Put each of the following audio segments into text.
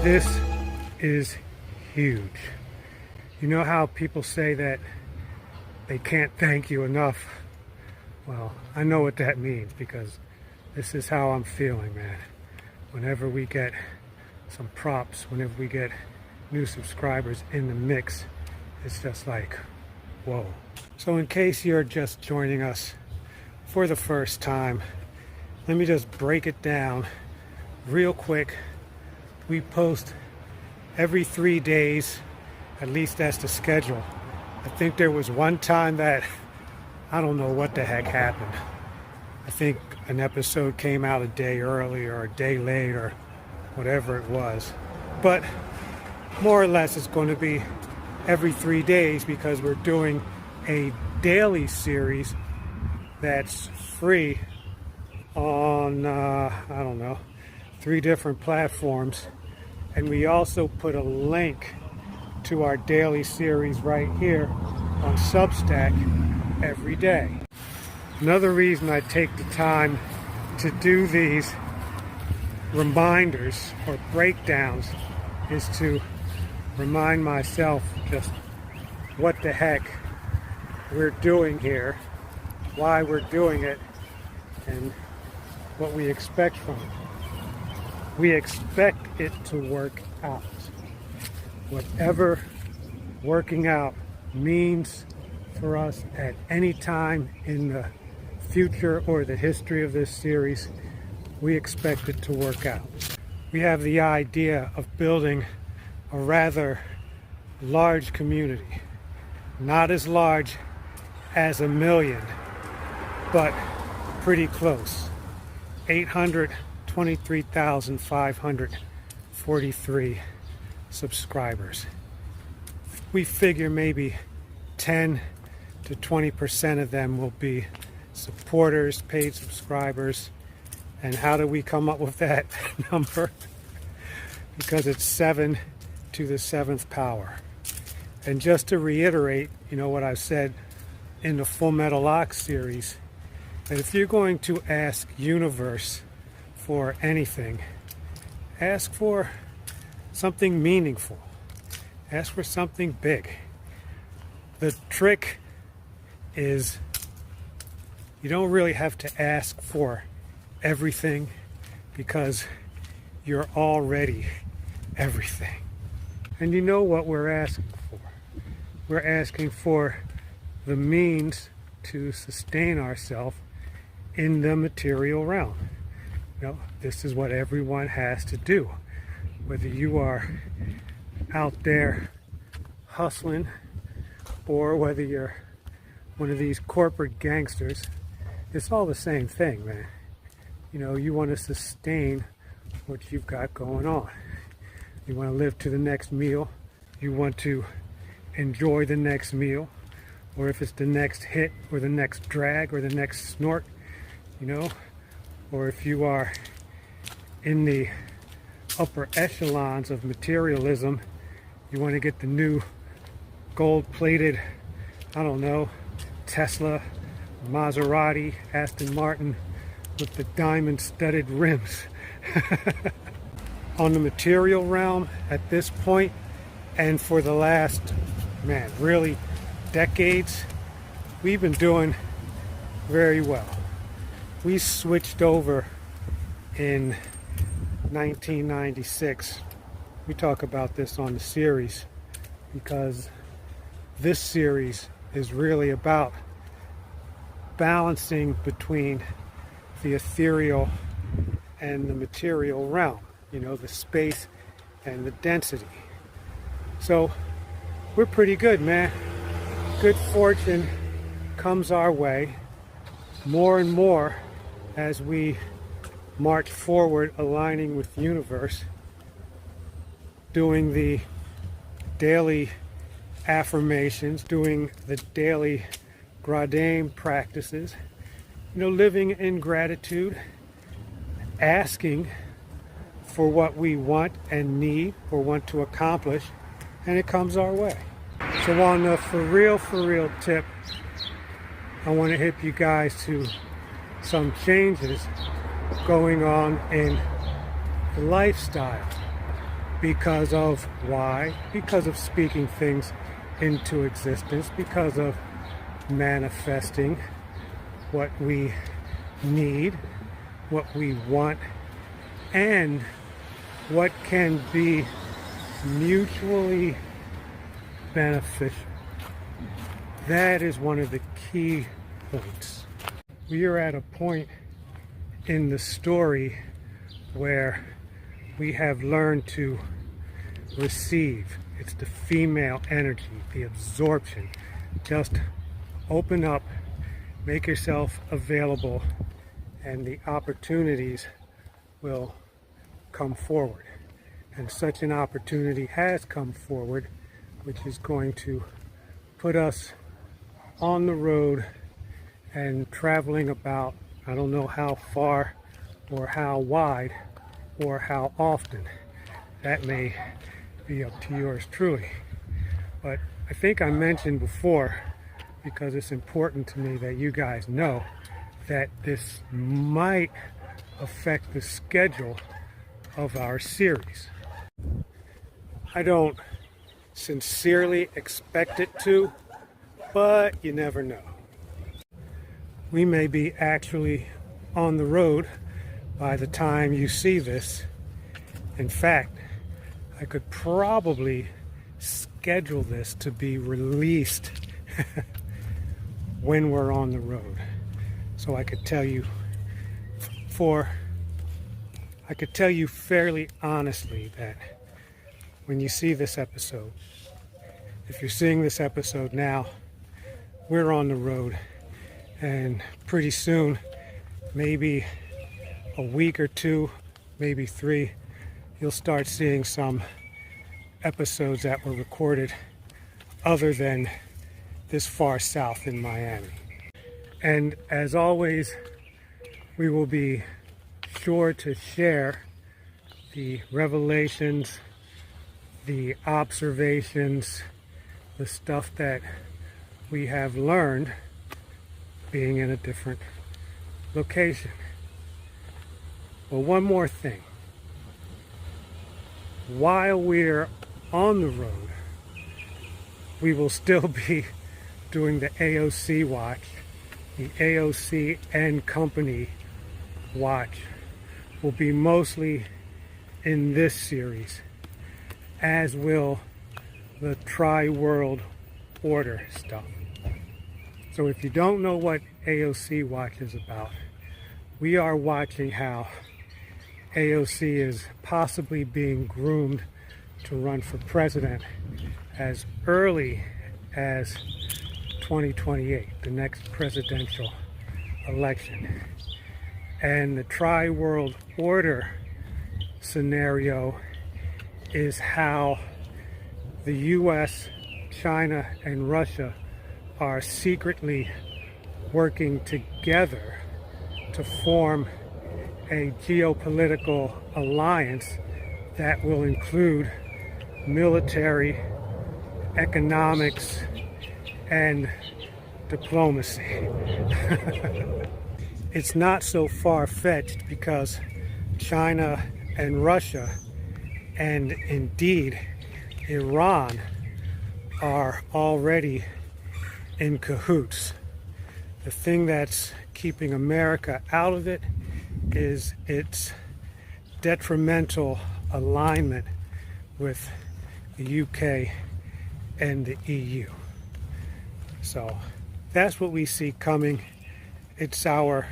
This is huge. You know how people say that they can't thank you enough? Well, I know what that means because this is how I'm feeling, man. Whenever we get some props, whenever we get new subscribers in the mix, it's just like, whoa. So in case you're just joining us for the first time, let me just break it down real quick. We post every 3 days, at least that's the schedule. I think there was one time that I don't know what the heck happened. I think an episode came out a day early or a day late or whatever it was. But more or less it's going to be every 3 days because we're doing a daily series that's free on, I don't know, 3 different platforms. And we also put a link to our daily series right here on Substack every day. Another reason I take the time to do these reminders or breakdowns is to remind myself just what the heck we're doing here, why we're doing it, and what we expect from it. We expect it to work out. Whatever working out means for us at any time in the future or the history of this series, we expect it to work out. We have the idea of building a rather large community. Not as large as 1 million, but pretty close. 823,543 subscribers. We figure maybe 10 to 20% of them will be supporters, paid subscribers. And how do we come up with that number? Because it's 7 to the 7th power. And just to reiterate, you know what I've said in the Full Metal Ox series, that if you're going to ask universe for anything, ask for something meaningful. Ask for something big. The trick is you don't really have to ask for everything because you're already everything. And you know what we're asking for? We're asking for the means to sustain ourselves in the material realm. You know, this is what everyone has to do. Whether you are out there hustling or whether you're one of these corporate gangsters, it's all the same thing, man. You know, you want to sustain what you've got going on. You want to live to the next meal. You want to enjoy the next meal. Or if it's the next hit or the next drag or the next snort, you know. Or if you are in the upper echelons of materialism, you want to get the new gold-plated, I don't know, Tesla, Maserati, Aston Martin with the diamond-studded rims. On the material realm at this point, and for the last, man, really decades, we've been doing very well. We switched over in 1996. We talk about this on the series because this series is really about balancing between the ethereal and the material realm, you know, the space and the density. So we're pretty good, man. Good fortune comes our way more and more as we march forward, aligning with the universe, doing the daily affirmations, doing the daily Gradame practices, you know, living in gratitude, asking for what we want and need or want to accomplish, and it comes our way. So on the for real tip, I want to hip you guys to some changes going on in the lifestyle. Because of why? Because of speaking things into existence, because of manifesting what we need, what we want, and what can be mutually beneficial. That is one of the key points. We are at a point in the story where we have learned to receive. It's the female energy, the absorption. Just open up, make yourself available, and the opportunities will come forward. And such an opportunity has come forward, which is going to put us on the road and traveling about, I don't know how far or how wide or how often. That may be up to yours truly. But I think I mentioned before, because it's important to me that you guys know, that this might affect the schedule of our series. I don't sincerely expect it to, but you never know. We may be actually on the road by the time you see this. In fact, I could probably schedule this to be released when we're on the road. So I could tell you fairly honestly that when you see this episode, if you're seeing this episode now, we're on the road, and pretty soon, maybe a week or two, maybe 3, you'll start seeing some episodes that were recorded other than this far south in Miami. And as always, we will be sure to share the revelations, the observations, the stuff that we have learned being in a different location. But one more thing. While we're on the road, we will still be doing the AOC watch. The AOC and Company watch will be mostly in this series, as will the Tri-World Order stuff. So if you don't know what AOC watch is about, we are watching how AOC is possibly being groomed to run for president as early as 2028, the next presidential election. And the Tri-World Order scenario is how the US, China, and Russia are secretly working together to form a geopolitical alliance that will include military, economics, and diplomacy. It's not so far-fetched because China and Russia, and indeed Iran, are already in cahoots. The thing that's keeping America out of it is its detrimental alignment with the UK and the EU. So that's what we see coming. It's our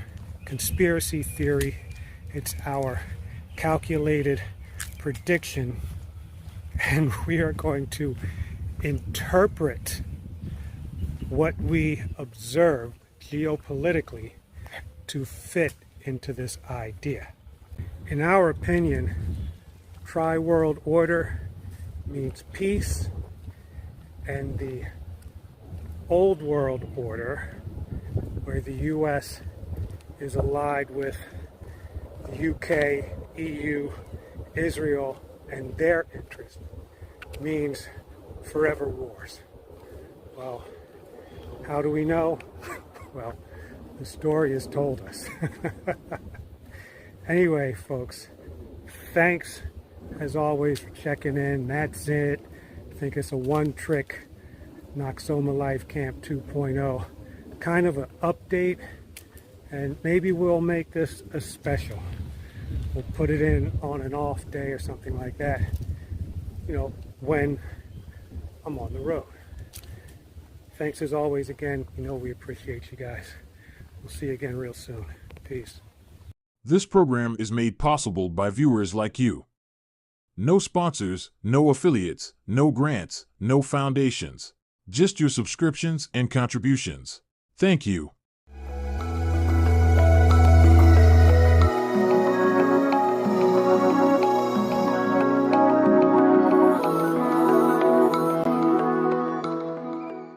conspiracy theory. It's our calculated prediction. And we are going to interpret what we observe geopolitically to fit into this idea. In our opinion, Tri-World Order means peace, and the Old World Order, where the US is allied with the UK, EU, Israel, and their interests, means forever wars. Well, how do we know? Well, the story has told us. Anyway, folks, thanks as always, for checking in. That's it. I think it's a one-trick Noxoma Life Camp 2.0. Kind of an update, and maybe we'll make this a special. We'll put it in on an off day or something like that, you know, when I'm on the road. Thanks as always again. You know we appreciate you guys. We'll see you again real soon. Peace. This program is made possible by viewers like you. No sponsors, no affiliates, no grants, no foundations. Just your subscriptions and contributions. Thank you.